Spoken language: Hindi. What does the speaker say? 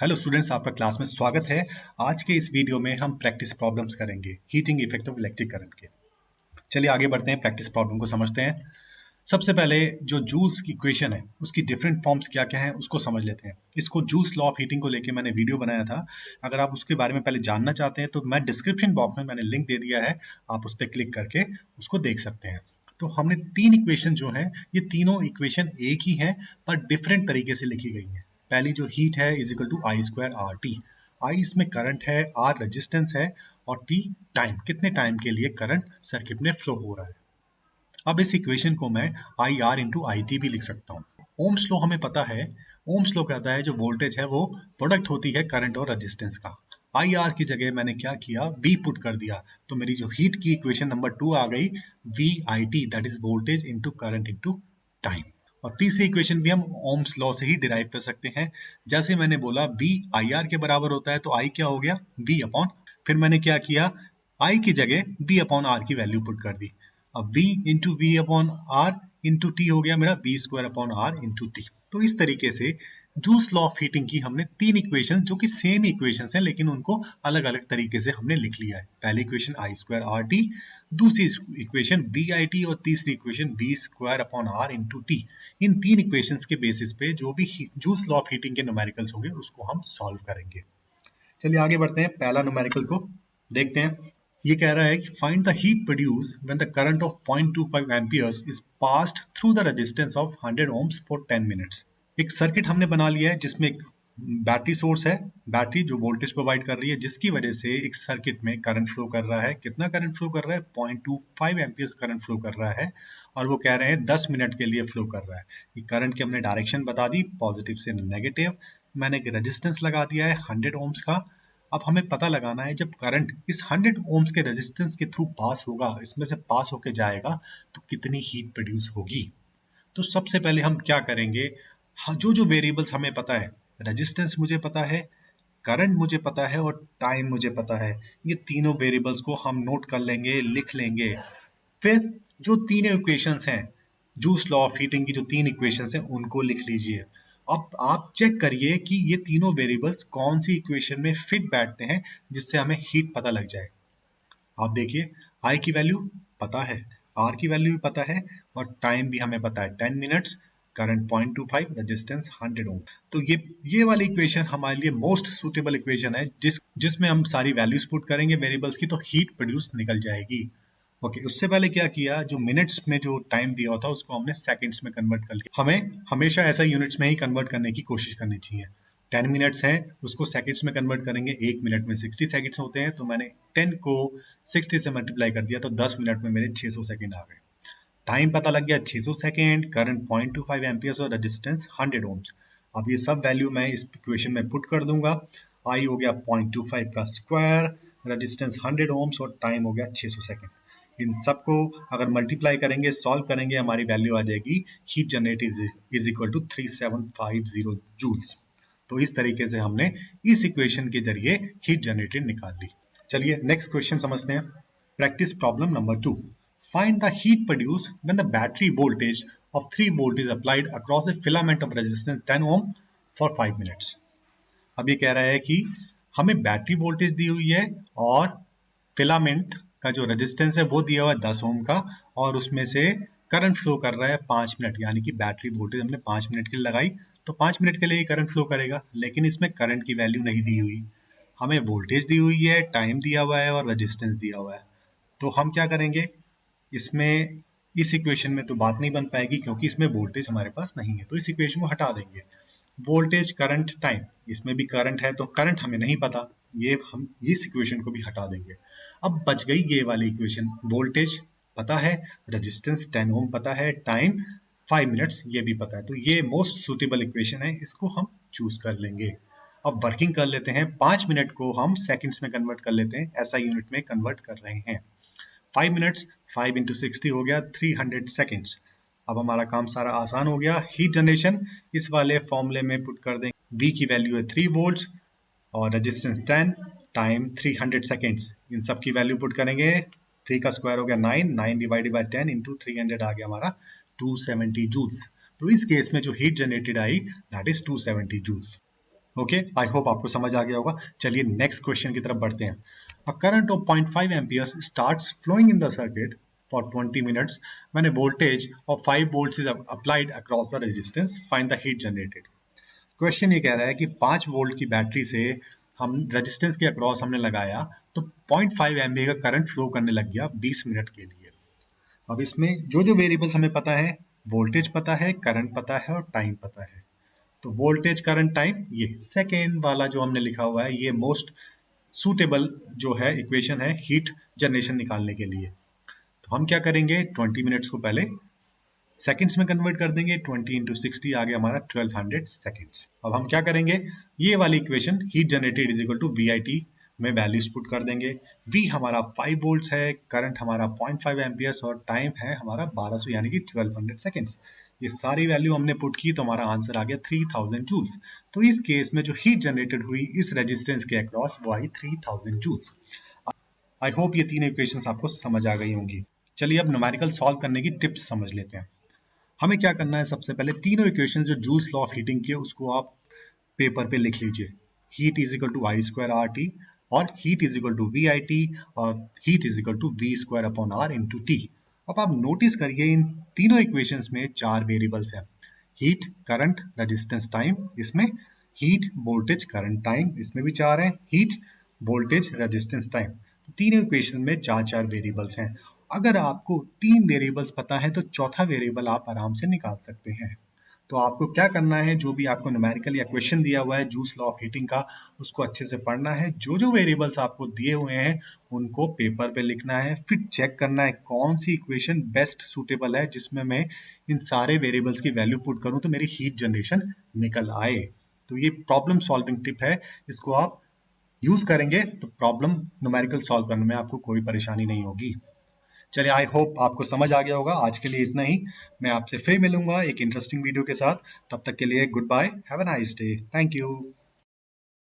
हेलो स्टूडेंट्स, आपका क्लास में स्वागत है। आज के इस वीडियो में हम प्रैक्टिस प्रॉब्लम्स करेंगे heating effect of electric current के। चलिए आगे बढ़ते हैं, प्रैक्टिस प्रॉब्लम को समझते हैं। सबसे पहले जो जूल्स की इक्वेशन है उसकी डिफरेंट फॉर्म्स क्या क्या है उसको समझ लेते हैं। इसको जूल्स लॉ ऑफ हीटिंग को लेके मैंने वीडियो बनाया था। अगर आप उसके बारे में पहले जानना चाहते हैं तो मैं डिस्क्रिप्शन बॉक्स में मैंने लिंक दे दिया है, आप उस पर क्लिक करके उसको देख सकते हैं। तो हमने तीन इक्वेशन जो है, ये तीनों इक्वेशन एक ही है पर डिफरेंट तरीके से लिखी गई है। पहली जो हीट है is equal to I square R T. I इसमें करंट है, आर रेजिस्टेंस है और टी टाइम, कितने टाइम के लिए करंट सर्किट में फ्लो हो रहा है। अब इस इक्वेशन को मैं I R into I T भी लिख सकता हूँ। ओम्स लॉ हमें पता है, ओम्स लॉ कहता है जो वोल्टेज है वो प्रोडक्ट होती है करंट और रेजिस्टेंस का। आई आर की जगह मैंने क्या किया, वी पुट कर दिया, तो मेरी जो हीट की इक्वेशन नंबर 2 आ गई, V I T that is voltage into current into time. और तीसरी इक्वेशन भी हम ओम्स लॉ से ही डिराइव कर सकते हैं। जैसे मैंने बोला वी आई आर के बराबर होता है, तो आई क्या हो गया, वी अपॉन, फिर मैंने क्या किया, आई की जगह वी अपॉन आर की वैल्यू पुट कर दी। अब v into V upon R into T हो गया मेरा V square upon R into T. तो इस तरीके से जूल्स लॉ ऑफ हीटिंग की हमने तीन इक्वेशन, जो कि सेम इक्वेशन हैं लेकिन उनको अलग अलग तरीके से हमने लिख लिया है। पहली equation I square R T, दूसरी इक्वेशन वी आई टी और तीसरी equation V square upon R into T. इन तीन इक्वेशन के बेसिस पे जो भी जूल्स लॉ ऑफ हीटिंग के न्यूमेरिकल्स होंगे उसको हम सॉल्व करेंगे। चलिए आगे बढ़ते हैं, पहला न्यूमेरिकल को देखते हैं। ये कह रहा है कि find the heat produce when the current of 0.25 amperes is passed through the resistance of 100 ohms for 10 minutes. एक सर्किट हमने बना लिया है जिसमें एक बैटरी सोर्स है, बैटरी जो वोल्टेज प्रोवाइड कर रही है, जिसकी वजह से एक सर्किट में करंट फ्लो कर रहा है। कितना करंट फ्लो कर रहा है, 0.25 एम्पियर्स करंट फ्लो कर रहा है। और वो कह रहे हैं 10 मिनट के लिए फ्लो कर रहा है। ये करंट की हमने डायरेक्शन बता दी, पॉजिटिव से नेगेटिव। मैंने एक रेजिस्टेंस लगा दिया है 100 ohms का। अब हमें पता लगाना है जब करंट इस 100 ohms के रेजिस्टेंस के थ्रू पास होगा, इसमें से पास होके जाएगा, तो कितनी हीट प्रोड्यूस होगी। तो सबसे पहले हम क्या करेंगे, हाँ, जो वेरिएबल्स हमें पता है, रेजिस्टेंस मुझे पता है, करंट मुझे पता है और टाइम मुझे पता है, ये तीनों वेरिएबल्स को हम नोट कर लेंगे, लिख लेंगे। फिर जो तीन इक्वेशंस हैं, जूस लॉ ऑफ हीटिंग की जो तीन इक्वेशंस हैं उनको लिख लीजिए। अब आप चेक करिए कि ये तीनों वेरिएबल्स कौन सी इक्वेशन में फिट बैठते हैं जिससे हमें हीट पता लग जाए। आप देखिए, आई की वैल्यू पता है, आर की वैल्यू भी पता है और टाइम भी हमें पता है 10 मिनट्स, करंट 0.25, रेजिस्टेंस 100 ओम। तो ये वाली इक्वेशन हमारे लिए मोस्ट सुटेबल इक्वेशन है, जिसमें हम सारी वैल्यूज पुट करेंगे वेरिएबल्स की, तो हीट प्रोड्यूस निकल जाएगी। ओके, उससे पहले क्या किया, जो मिनट्स में जो टाइम दिया होता उसको हमने सेकंड्स में कन्वर्ट कर लिया। हमें हमेशा ऐसा यूनिट्स में ही कन्वर्ट करने की कोशिश करनी चाहिए। 10 मिनट्स है, उसको सेकंड्स में कन्वर्ट करेंगे, एक मिनट में 60 सेकंड्स होते हैं, तो मैंने 10 को 60 से मल्टीप्लाई कर दिया, तो 10 मिनट में मेरे 600 सेकंड आ गए। टाइम पता लग गया 600 सेकंड, करंट 0.25 एम्पियर्स और रेजिस्टेंस 100 ओम्स। अब ये सब वैल्यू मैं इस इक्वेशन में पुट कर दूंगा। आई हो गया 0.25 का स्क्वायर, रेजिस्टेंस 100 ओम्स और टाइम हो गया 600 सेकंड। इन सबको अगर मल्टीप्लाई करेंगे, सॉल्व करेंगे, हमारी वैल्यू आ जाएगी heat generated is equal to 3750 joules. तो इस तरीके से हमने इस इक्वेशन के जरिए हीट जनरेटेड निकाल ली। चलिए नेक्स्ट क्वेश्चन समझते हैं। Practice problem number 2, find the heat produced when the battery voltage of 3 volt is applied across a filament of resistance 10 ohm for 5 minutes। अब ये कह रहा है कि हमें बैटरी वोल्टेज दी हुई है और फिलामेंट का जो रेजिस्टेंस है वो दिया हुआ है 10 ओम का, और उसमें से करंट फ्लो कर रहा है 5 मिनट, यानी कि बैटरी वोल्टेज हमने 5 मिनट के लिए लगाई, तो 5 मिनट के लिए करंट फ्लो करेगा। लेकिन इसमें करंट की वैल्यू नहीं दी हुई, हमें वोल्टेज दी हुई है, टाइम दिया हुआ है और रेजिस्टेंस दिया हुआ है। तो हम क्या करेंगे, इसमें इस इक्वेशन में तो बात नहीं बन पाएगी क्योंकि इसमें वोल्टेज हमारे पास नहीं है, तो इस इक्वेशन को हटा देंगे। वोल्टेज, करंट, टाइम, इसमें भी करंट है तो करंट हमें नहीं पता, ये हम इस इक्वेशन को भी हटा देंगे। अब बच गई ये वाली इक्वेशन, वोल्टेज पता है, रेजिस्टेंस 10 ओम पता है, टाइम 5 मिनट्स ये भी पता है, तो ये मोस्ट सुटेबल इक्वेशन है, इसको हम चूज कर लेंगे। अब वर्किंग कर लेते हैं, 5 मिनट को हम सेकंड्स में कन्वर्ट कर लेते हैं, ऐसा यूनिट में कन्वर्ट कर रहे हैं। 5 मिनट्स, 5 इंटू 60 हो गया 300 सेकेंड्स। अब हमारा काम सारा आसान हो गया। हीट जनरेशन इस वाले फॉर्मूले में पुट कर देंगे, V की वैल्यू है 3 वोल्ट्स और रेजिस्टेंस 10, टाइम 300 सेकेंड्स। इन सब की वैल्यू पुट करेंगे, 3 का स्क्वायर हो गया 9, 9 डिवाइडेड बाय 10 इंटू 300 आ गया हमारा 270 जूल्स। तो इस केस में जो हीट जनरेटेड आई that is 270 joules. Okay, I hope आपको समझ आ गया होगा। चलिए नेक्स्ट क्वेश्चन की तरफ बढ़ते हैं। A current of 0.5 amperes starts flowing in the circuit for 20 minutes when a voltage of 5 volts is applied across the resistance, find the heat generated. Question ये कह रहा है कि 5 वोल्ट की बैटरी से हम रेजिस्टेंस के अक्रॉस हमने लगाया, तो 0.5 एम्पियर का करंट फ्लो करने लग गया 20 मिनट के लिए। अब इसमें जो जो वेरिएबल्स हमें पता है, वोल्टेज पता है, करंट पता है और टाइम पता है। तो वोल्टेज, करंट, टाइम, ये सेकेंड वाला जो हमने लिखा हुआ है ये मोस्ट सूटेबल जो है इक्वेशन है हीट जनरेशन निकालने के लिए। तो हम क्या करेंगे, 20 मिनट्स को पहले सेकंड्स में कन्वर्ट कर देंगे। 20 इंटू 60 आ गया हमारा 1200 सेकंड्स। अब हम क्या करेंगे, ये वाली equation heat generated is equal to V I T में वैल्यूज पुट कर देंगे। V हमारा 5 वोल्ट्स है, करंट हमारा 0.5 एम्पियर्स और टाइम है हमारा 1200 यानी कि 1200 सेकंड्स। ये सारी वैल्यू हमने पुट की तो हमारा आंसर आ गया 3000 जूल्स। तो इस केस में जो हीट जनरेटेड हुई इस रेजिस्टेंस के अक्रॉस वो आई 3000 जूल्स। आई होप ये तीन इक्वेशंस आपको समझ आ गई होंगी। चलिए अब न्यूमेरिकल सॉल्व करने की टिप्स समझ लेते हैं। हमें क्या करना है, सबसे पहले तीनों इक्वेशन जो जूल्स लॉ ऑफ हीटिंग की है उसको आप पेपर पे लिख लीजिए। Heat is equal to I square R T और heat is equal to V I T और heat is equal to V square upon R into T. अब आप नोटिस करिए इन तीनों इक्वेशंस में 4 वेरिएबल्स हैं, हीट, करंट, रेजिस्टेंस, टाइम। इसमें हीट, वोल्टेज, करंट, टाइम, इसमें भी 4 हैं, हीट, वोल्टेज, रेजिस्टेंस, टाइम। तो तीनों इक्वेशन में 4 वेरिएबल्स हैं। अगर आपको 3 वेरिएबल्स पता है तो चौथा वेरिएबल आप आराम से निकाल सकते हैं। तो आपको क्या करना है, जो भी आपको न्यूमेरिकल या क्वेश्चन दिया हुआ है जूल्स लॉ ऑफ हीटिंग का, उसको अच्छे से पढ़ना है। जो जो वेरिएबल्स आपको दिए हुए हैं उनको पेपर पे लिखना है, फिर चेक करना है कौन सी इक्वेशन बेस्ट सूटेबल है जिसमें मैं इन सारे वेरिएबल्स की वैल्यू पुट करूं तो मेरी हीट जनरेशन निकल आए। तो ये प्रॉब्लम सॉल्विंग टिप है, इसको आप यूज करेंगे तो प्रॉब्लम न्यूमेरिकल सॉल्व करने में आपको कोई परेशानी नहीं होगी। चलिए, आई होप आपको समझ आ गया होगा। आज के लिए इतना ही। मैं आपसे फिर मिलूंगा एक इंटरेस्टिंग वीडियो के साथ। तब तक के लिए goodbye, have a nice day, thank you.